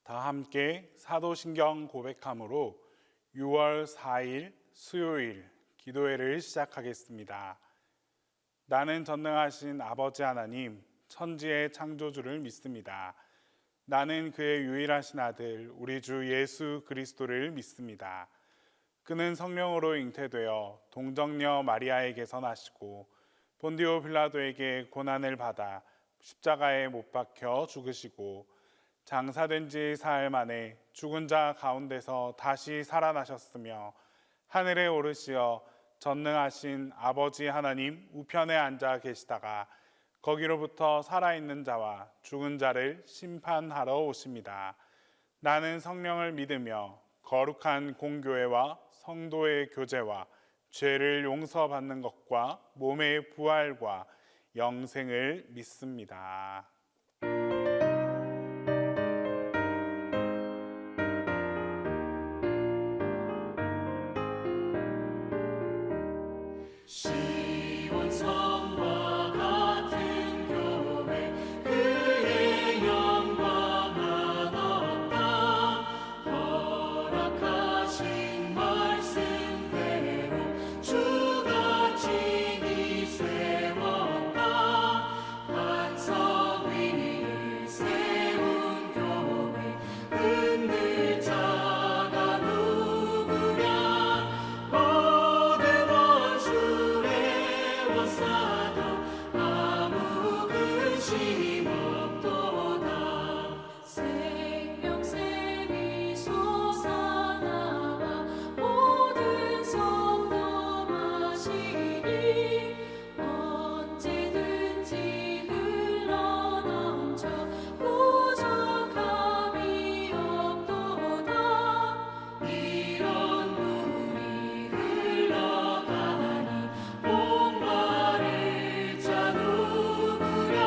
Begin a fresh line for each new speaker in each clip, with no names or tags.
다 함께 사도신경 고백함으로 6월 4일 수요일 기도회를 시작하겠습니다. 나는 전능하신 아버지 하나님, 천지의 창조주를 믿습니다. 나는 그의 유일하신 아들, 우리 주 예수 그리스도를 믿습니다. 그는 성령으로 잉태되어 동정녀 마리아에게서 나시고 본디오 빌라도에게 고난을 받아 십자가에 못 박혀 죽으시고 장사된 지 사흘 만에 죽은 자 가운데서 다시 살아나셨으며 하늘에 오르시어 전능하신 아버지 하나님 우편에 앉아 계시다가 거기로부터 살아있는 자와 죽은 자를 심판하러 오십니다. 나는 성령을 믿으며 거룩한 공교회와 성도의 교제와 죄를 용서받는 것과 몸의 부활과 영생을 믿습니다.
시온성과 같은 교회 그의 영광 한없다. 허락하신 말씀대로 주가 친히 세웠다. 반석 위를 세운 교회 흔들 자가 누구랴. 모든 원수의 원사도 아무 근심 없도다. 생명샘이 솟아나와 모든 성도 마시니 언제든지 흘러넘쳐 부족함이 없도다. 이런 물이 흘러가니 목마를 자 누구랴.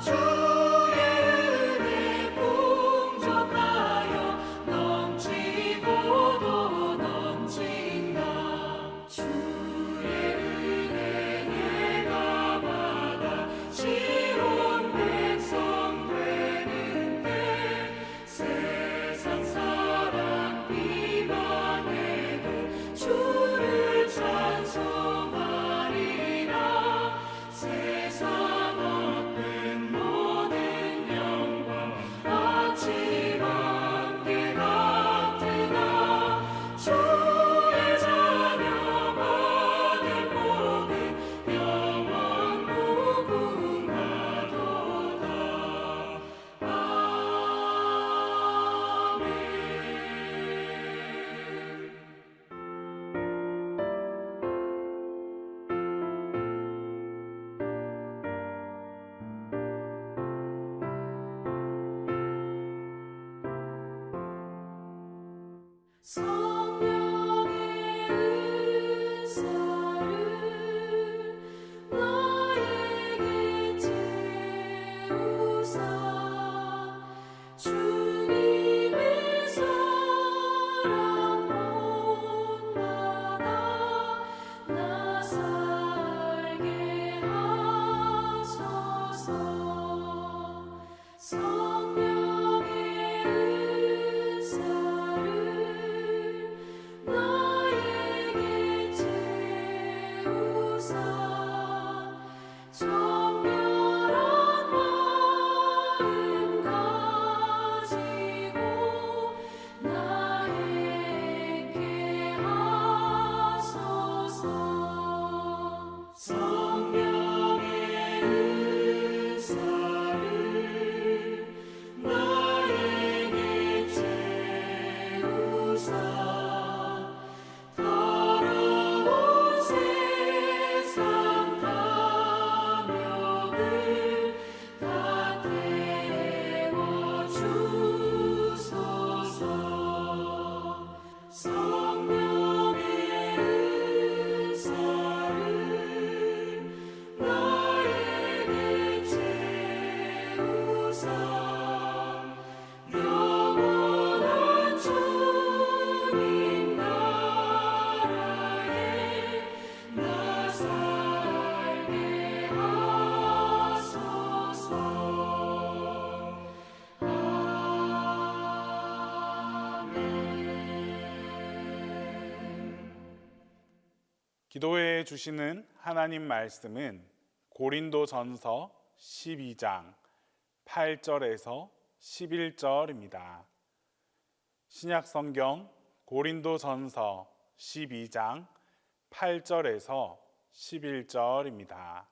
주의 은혜 풍족하여 넘치고도 넘친다. 주의 은혜 내가 받아 시온 백성 되는 때 세상 사람 비방해도 주를 찬송하리라. 세상 얻는 모든 영광 아침 안개 같으나 주의 자녀 받을 복은 영원 무궁하도다. 아멘. 성령의 은사를 나에게 채우사. 주님의 사랑 본받아 나 살게 하소서. 성령의 은사를
기도해 주시는 하나님 말씀은 고린도전서 12장 8절에서 11절입니다. 신약 성경 고린도전서 12장 8절에서 11절입니다.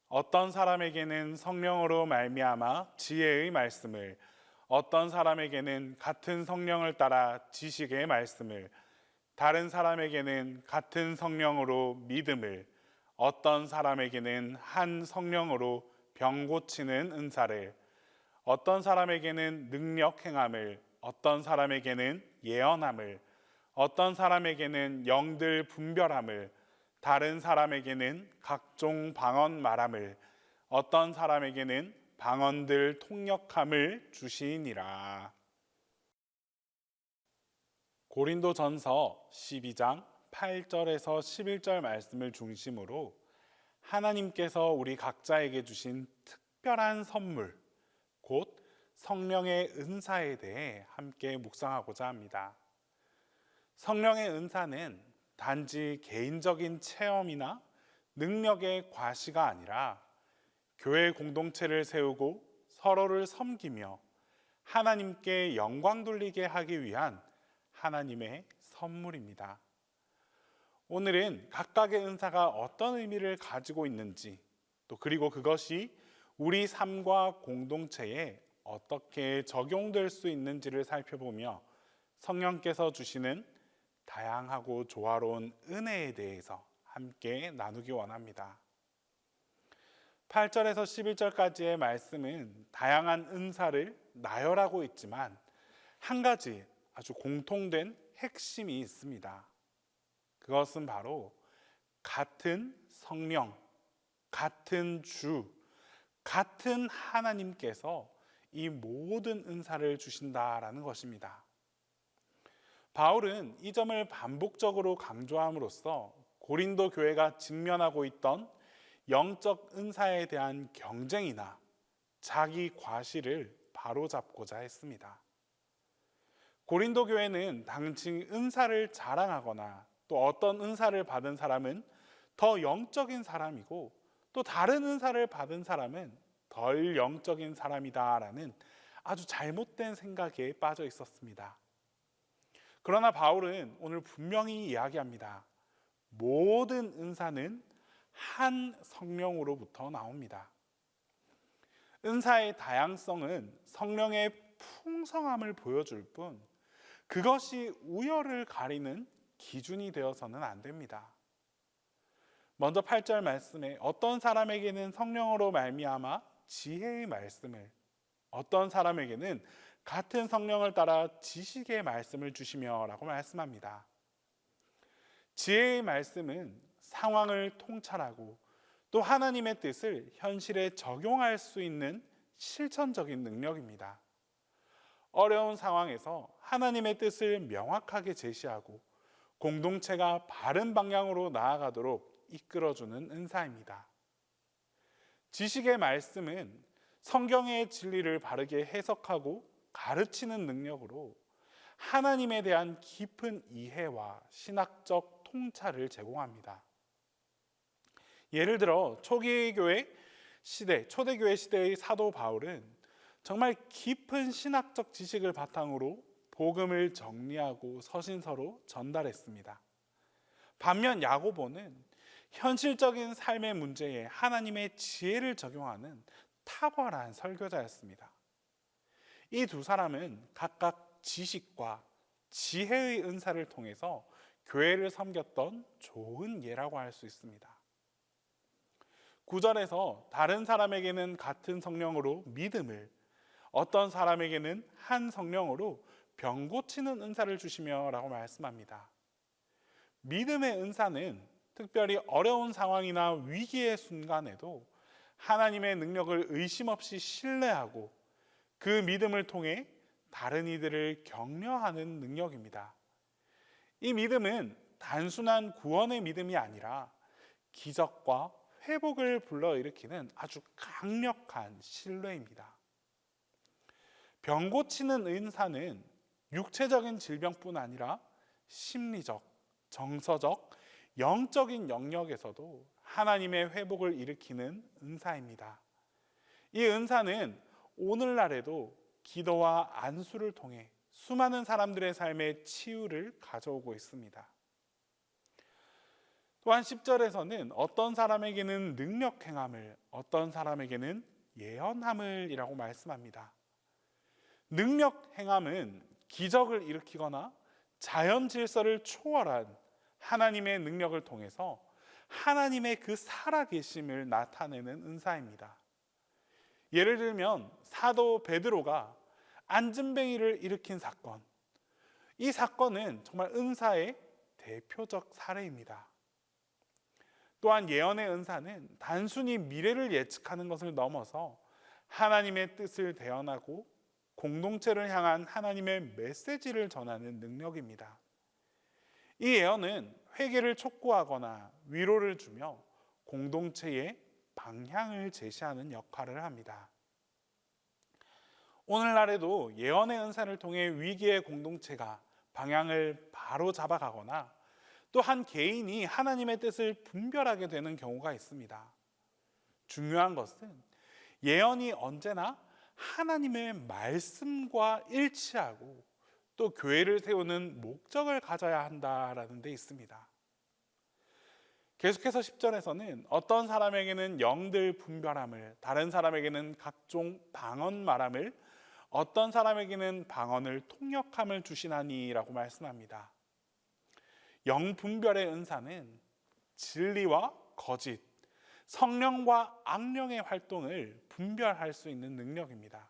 어떤 사람에게는 성령으로 말미암아 지혜의 말씀을, 어떤 사람에게는 같은 성령을 따라 지식의 말씀을, 다른 사람에게는 같은 성령으로 믿음을, 어떤 사람에게는 한 성령으로 병 고치는 은사를, 어떤 사람에게는 능력 행함을, 어떤 사람에게는 예언함을, 어떤 사람에게는 영들 분별함을, 다른 사람에게는 각종 방언 말함을, 어떤 사람에게는 방언들 통역함을 주시니라. 고린도전서 12장 8절에서 11절 말씀을 중심으로 하나님께서 우리 각자에게 주신 특별한 선물, 곧 성령의 은사에 대해 함께 묵상하고자 합니다. 성령의 은사는 단지 개인적인 체험이나 능력의 과시가 아니라 교회 공동체를 세우고 서로를 섬기며 하나님께 영광 돌리게 하기 위한 하나님의 선물입니다. 오늘은 각각의 은사가 어떤 의미를 가지고 있는지, 또 그리고 그것이 우리 삶과 공동체에 어떻게 적용될 수 있는지를 살펴보며 성령께서 주시는 다양하고 조화로운 은혜에 대해서 함께 나누기 원합니다. 8절에서 11절까지의 말씀은 다양한 은사를 나열하고 있지만 한 가지 아주 공통된 핵심이 있습니다. 그것은 바로 같은 성령, 같은 주, 같은 하나님께서 이 모든 은사를 주신다라는 것입니다. 바울은 이 점을 반복적으로 강조함으로써 고린도 교회가 직면하고 있던 영적 은사에 대한 경쟁이나 자기 과시를 바로잡고자 했습니다. 고린도 교회는 당시 은사를 자랑하거나 또 어떤 은사를 받은 사람은 더 영적인 사람이고 또 다른 은사를 받은 사람은 덜 영적인 사람이다라는 아주 잘못된 생각에 빠져 있었습니다. 그러나 바울은 오늘 분명히 이야기합니다. 모든 은사는 한 성령으로부터 나옵니다. 은사의 다양성은 성령의 풍성함을 보여줄 뿐 그것이 우열을 가리는 기준이 되어서는 안 됩니다. 먼저 8절 말씀에 어떤 사람에게는 성령으로 말미암아 지혜의 말씀을, 어떤 사람에게는 같은 성령을 따라 지식의 말씀을 주시며 라고 말씀합니다. 지혜의 말씀은 상황을 통찰하고 또 하나님의 뜻을 현실에 적용할 수 있는 실천적인 능력입니다. 어려운 상황에서 하나님의 뜻을 명확하게 제시하고 공동체가 바른 방향으로 나아가도록 이끌어주는 은사입니다. 지식의 말씀은 성경의 진리를 바르게 해석하고 가르치는 능력으로 하나님에 대한 깊은 이해와 신학적 통찰을 제공합니다. 예를 들어 초대교회 시대의 사도 바울은 정말 깊은 신학적 지식을 바탕으로 복음을 정리하고 서신서로 전달했습니다. 반면 야고보는 현실적인 삶의 문제에 하나님의 지혜를 적용하는 탁월한 설교자였습니다. 이 두 사람은 각각 지식과 지혜의 은사를 통해서 교회를 섬겼던 좋은 예라고 할 수 있습니다. 9절에서 다른 사람에게는 같은 성령으로 믿음을, 어떤 사람에게는 한 성령으로 병 고치는 은사를 주시며 라고 말씀합니다. 믿음의 은사는 특별히 어려운 상황이나 위기의 순간에도 하나님의 능력을 의심 없이 신뢰하고 그 믿음을 통해 다른 이들을 격려하는 능력입니다. 이 믿음은 단순한 구원의 믿음이 아니라 기적과 회복을 불러일으키는 아주 강력한 신뢰입니다. 병 고치는 은사는 육체적인 질병뿐 아니라 심리적, 정서적, 영적인 영역에서도 하나님의 회복을 일으키는 은사입니다. 이 은사는 오늘날에도 기도와 안수를 통해 수많은 사람들의 삶에 치유를 가져오고 있습니다. 또한 10절에서는 어떤 사람에게는 능력 행함을, 어떤 사람에게는 예언함을이라고 말씀합니다. 능력 행함은 기적을 일으키거나 자연 질서를 초월한 하나님의 능력을 통해서 하나님의 그 살아계심을 나타내는 은사입니다. 예를 들면 사도 베드로가 안진뱅이를 일으킨 사건, 이 사건은 정말 은사의 대표적 사례입니다. 또한 예언의 은사는 단순히 미래를 예측하는 것을 넘어서 하나님의 뜻을 대언하고 공동체를 향한 하나님의 메시지를 전하는 능력입니다. 이 예언은 회개를 촉구하거나 위로를 주며 공동체의 방향을 제시하는 역할을 합니다. 오늘날에도 예언의 은사를 통해 위기의 공동체가 방향을 바로 잡아가거나 또 한 개인이 하나님의 뜻을 분별하게 되는 경우가 있습니다. 중요한 것은 예언이 언제나 하나님의 말씀과 일치하고 또 교회를 세우는 목적을 가져야 한다라는 데 있습니다. 계속해서 10절에서는 어떤 사람에게는 영들 분별함을, 다른 사람에게는 각종 방언 말함을, 어떤 사람에게는 방언을 통역함을 주시나니라고 말씀합니다. 영 분별의 은사는 진리와 거짓, 성령과 악령의 활동을 분별할 수 있는 능력입니다.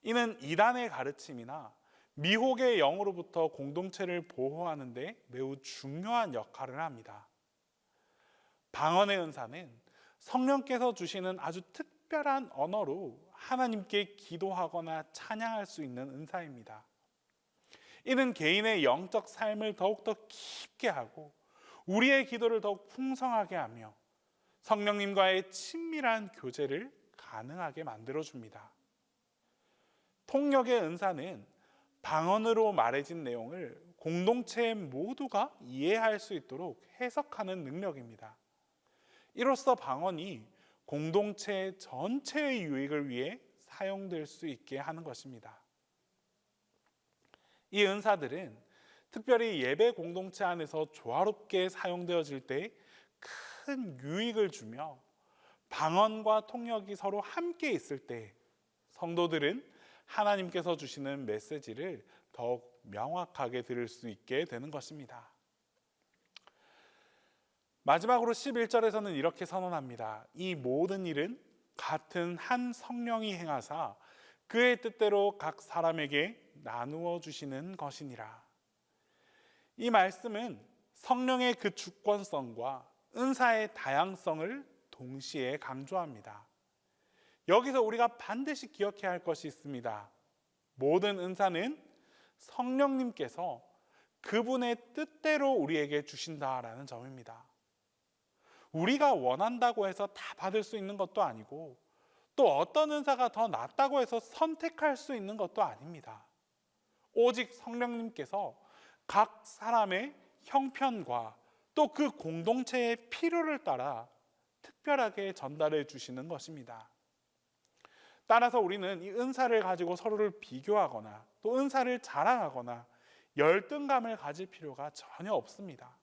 이는 이단의 가르침이나 미혹의 영으로부터 공동체를 보호하는 데 매우 중요한 역할을 합니다. 방언의 은사는 성령께서 주시는 아주 특별한 언어로 하나님께 기도하거나 찬양할 수 있는 은사입니다. 이는 개인의 영적 삶을 더욱더 깊게 하고 우리의 기도를 더욱 풍성하게 하며 성령님과의 친밀한 교제를 가능하게 만들어줍니다. 통역의 은사는 방언으로 말해진 내용을 공동체 모두가 이해할 수 있도록 해석하는 능력입니다. 이로써 방언이 공동체 전체의 유익을 위해 사용될 수 있게 하는 것입니다. 이 은사들은 특별히 예배 공동체 안에서 조화롭게 사용되어질 때 큰 유익을 주며 방언과 통역이 서로 함께 있을 때 성도들은 하나님께서 주시는 메시지를 더욱 명확하게 들을 수 있게 되는 것입니다. 마지막으로 11절에서는 이렇게 선언합니다. 이 모든 일은 같은 한 성령이 행하사 그의 뜻대로 각 사람에게 나누어 주시는 것이니라. 이 말씀은 성령의 그 주권성과 은사의 다양성을 동시에 강조합니다. 여기서 우리가 반드시 기억해야 할 것이 있습니다. 모든 은사는 성령님께서 그분의 뜻대로 우리에게 주신다라는 점입니다. 우리가 원한다고 해서 다 받을 수 있는 것도 아니고 또 어떤 은사가 더 낫다고 해서 선택할 수 있는 것도 아닙니다. 오직 성령님께서 각 사람의 형편과 또 그 공동체의 필요를 따라 특별하게 전달해 주시는 것입니다. 따라서 우리는 이 은사를 가지고 서로를 비교하거나 또 은사를 자랑하거나 열등감을 가질 필요가 전혀 없습니다.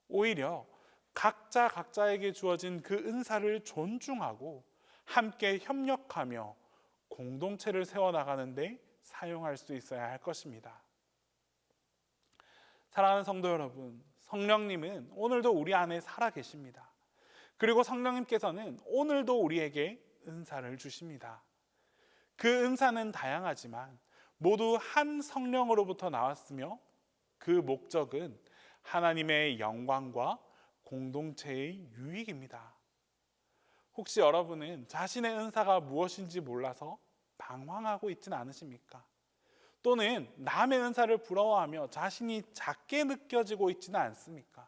오히려 각자에게 주어진 그 은사를 존중하고 함께 협력하며 공동체를 세워나가는 데 사용할 수 있어야 할 것입니다. 사랑하는 성도 여러분, 성령님은 오늘도 우리 안에 살아 계십니다. 그리고 성령님께서는 오늘도 우리에게 은사를 주십니다. 그 은사는 다양하지만 모두 한 성령으로부터 나왔으며 그 목적은 하나님의 영광과 공동체의 유익입니다. 혹시 여러분은 자신의 은사가 무엇인지 몰라서 방황하고 있지는 않으십니까? 또는 남의 은사를 부러워하며 자신이 작게 느껴지고 있지는 않습니까?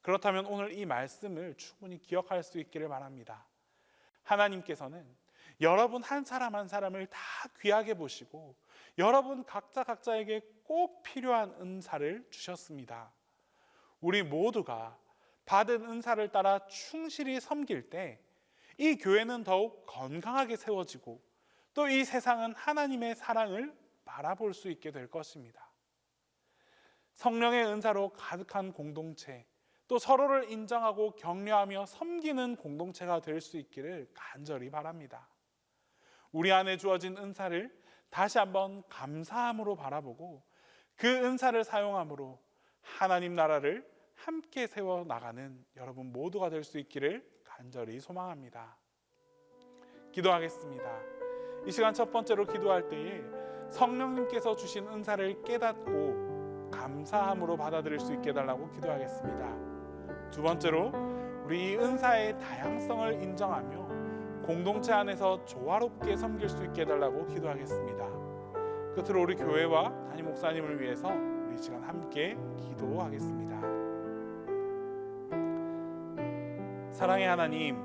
그렇다면 오늘 이 말씀을 충분히 기억할 수 있기를 바랍니다. 하나님께서는 여러분 한 사람 한 사람을 다 귀하게 보시고 여러분 각자에게 꼭 필요한 은사를 주셨습니다. 우리 모두가 받은 은사를 따라 충실히 섬길 때 이 교회는 더욱 건강하게 세워지고 또 이 세상은 하나님의 사랑을 바라볼 수 있게 될 것입니다. 성령의 은사로 가득한 공동체, 또 서로를 인정하고 격려하며 섬기는 공동체가 될 수 있기를 간절히 바랍니다. 우리 안에 주어진 은사를 다시 한번 감사함으로 바라보고 그 은사를 사용함으로 하나님 나라를 함께 세워나가는 여러분 모두가 될 수 있기를 간절히 소망합니다. 기도하겠습니다. 이 시간 첫 번째로 기도할 때에 성령님께서 주신 은사를 깨닫고 감사함으로 받아들일 수 있게 해달라고 기도하겠습니다. 두 번째로 우리 이 은사의 다양성을 인정하며 공동체 안에서 조화롭게 섬길 수 있게 해달라고 기도하겠습니다. 끝으로 우리 교회와 담임 목사님을 위해서 우리 이 시간 함께 기도하겠습니다. 사랑의 하나님,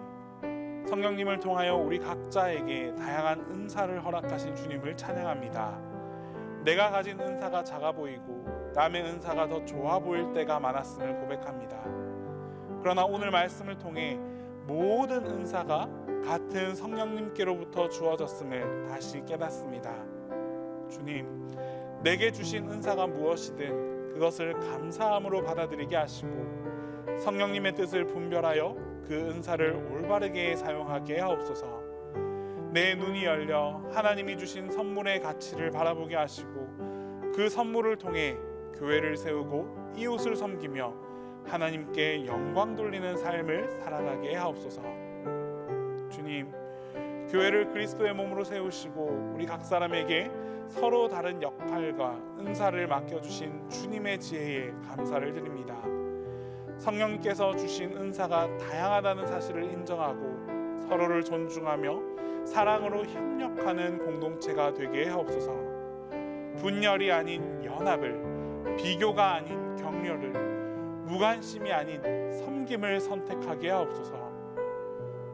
성령님을 통하여 우리 각자에게 다양한 은사를 허락하신 주님을 찬양합니다. 내가 가진 은사가 작아 보이고 남의 은사가 더 좋아 보일 때가 많았음을 고백합니다. 그러나 오늘 말씀을 통해 모든 은사가 같은 성령님께로부터 주어졌음을 다시 깨닫습니다. 주님, 내게 주신 은사가 무엇이든 그것을 감사함으로 받아들이게 하시고 성령님의 뜻을 분별하여 그 은사를 올바르게 사용하게 하옵소서. 내 눈이 열려 하나님이 주신 선물의 가치를 바라보게 하시고 그 선물을 통해 교회를 세우고 이웃을 섬기며 하나님께 영광 돌리는 삶을 살아가게 하옵소서. 주님, 교회를 그리스도의 몸으로 세우시고 우리 각 사람에게 서로 다른 역할과 은사를 맡겨주신 주님의 지혜에 감사를 드립니다. 성령님께서 주신 은사가 다양하다는 사실을 인정하고 서로를 존중하며 사랑으로 협력하는 공동체가 되게 하옵소서. 분열이 아닌 연합을, 비교가 아닌 격려를, 무관심이 아닌 섬김을 선택하게 하옵소서.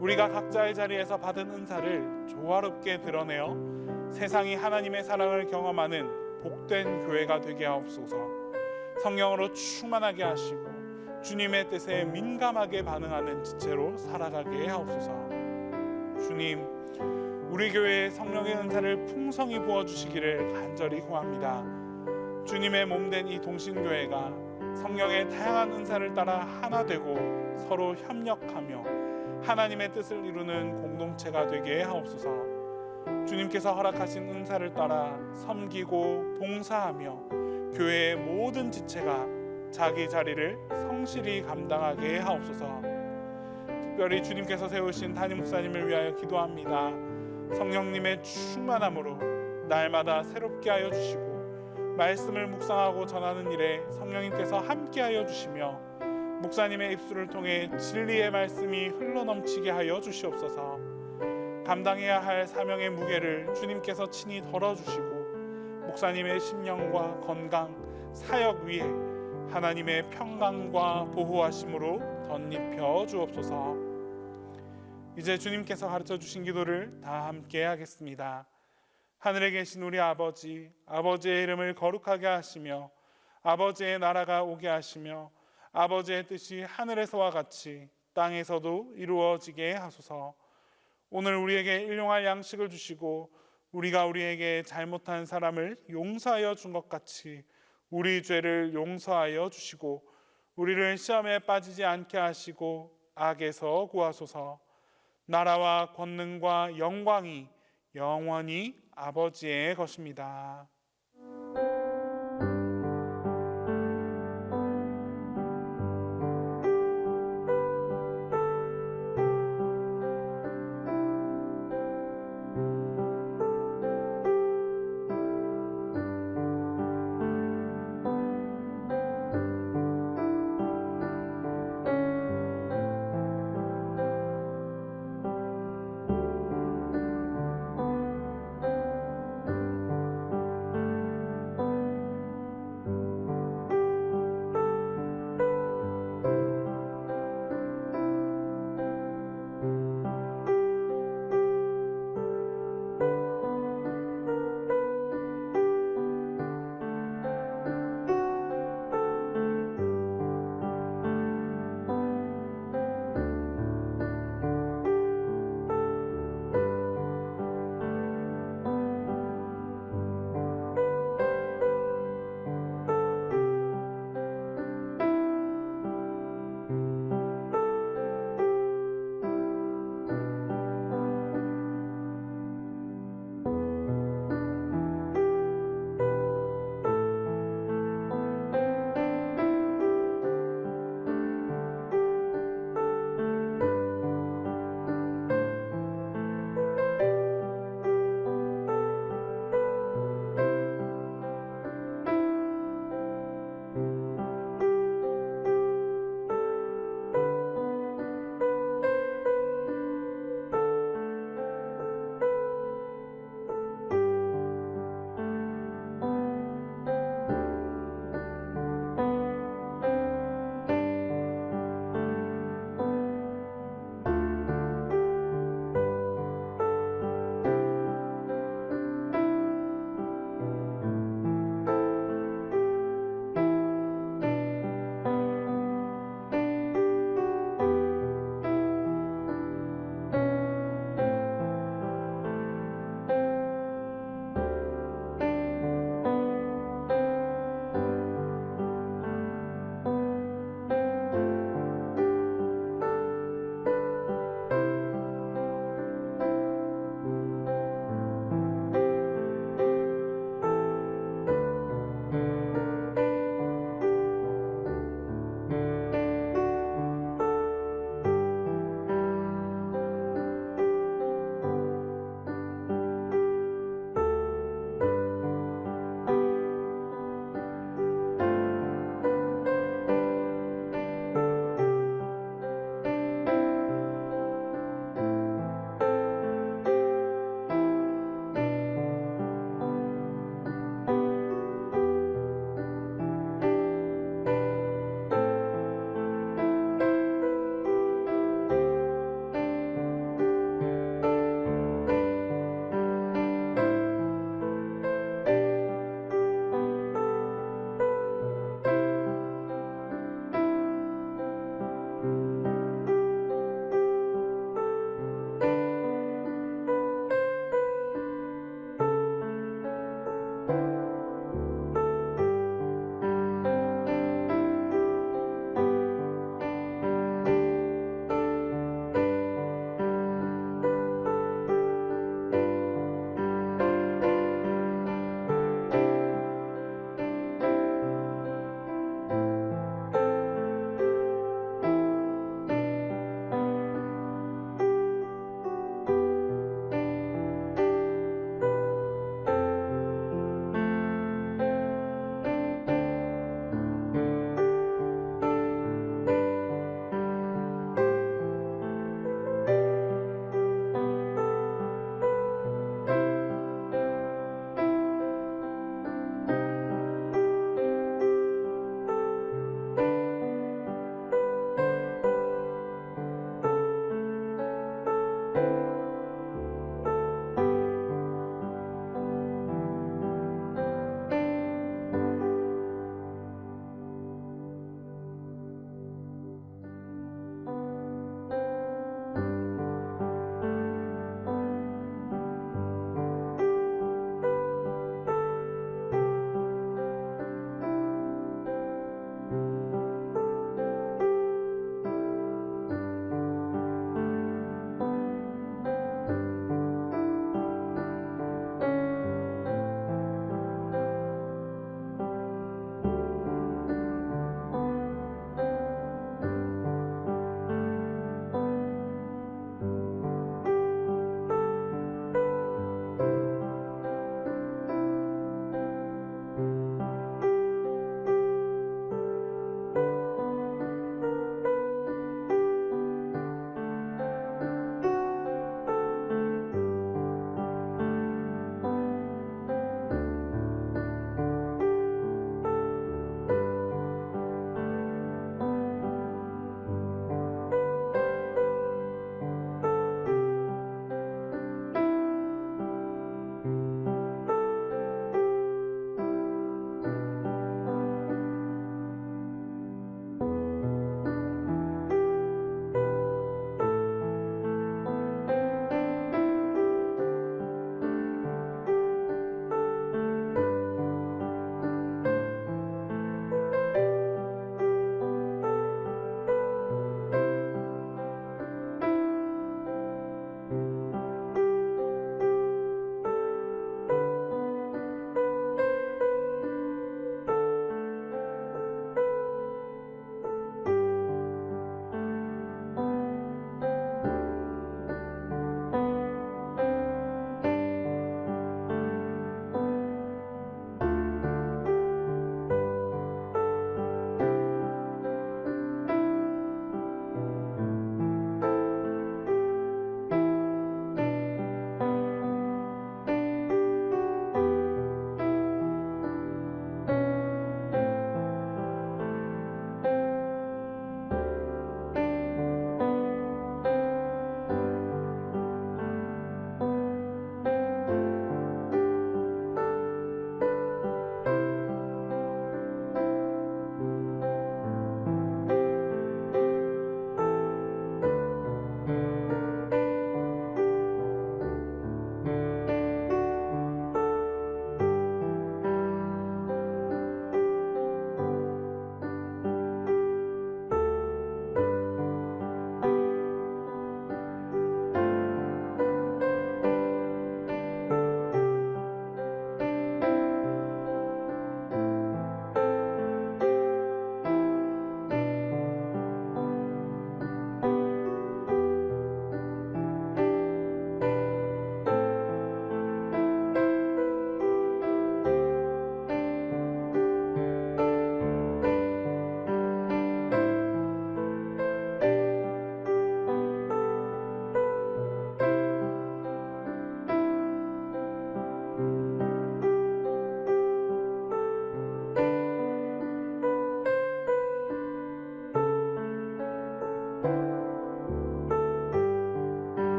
우리가 각자의 자리에서 받은 은사를 조화롭게 드러내어 세상이 하나님의 사랑을 경험하는 복된 교회가 되게 하옵소서. 성령으로 충만하게 하시고 주님의 뜻에 민감하게 반응하는 지체로 살아가게 하옵소서. 주님, 우리 교회에 성령의 은사를 풍성히 부어주시기를 간절히 구합니다. 주님의 몸된 이 동신교회가 성령의 다양한 은사를 따라 하나 되고 서로 협력하며 하나님의 뜻을 이루는 공동체가 되게 하옵소서. 주님께서 허락하신 은사를 따라 섬기고 봉사하며 교회의 모든 지체가 자기 자리를 성실히 감당하게 하옵소서. 특별히 주님께서 세우신 담임 목사님을 위하여 기도합니다. 성령님의 충만함으로 날마다 새롭게 하여 주시고 말씀을 묵상하고 전하는 일에 성령님께서 함께하여 주시며 목사님의 입술을 통해 진리의 말씀이 흘러넘치게 하여 주시옵소서. 감당해야 할 사명의 무게를 주님께서 친히 덜어주시고 목사님의 심령과 건강, 사역 위에 하나님의 평강과 보호하심으로 덧입혀 주옵소서. 이제 주님께서 가르쳐 주신 기도를 다 함께 하겠습니다. 하늘에 계신 우리 아버지, 아버지의 이름을 거룩하게 하시며 아버지의 나라가 오게 하시며 아버지의 뜻이 하늘에서와 같이 땅에서도 이루어지게 하소서. 오늘 우리에게 일용할 양식을 주시고 우리가 우리에게 잘못한 사람을 용서하여 준 것 같이 우리 죄를 용서하여 주시고 우리를 시험에 빠지지 않게 하시고 악에서 구하소서. 나라와 권능과 영광이 영원히 아버지의 것입니다.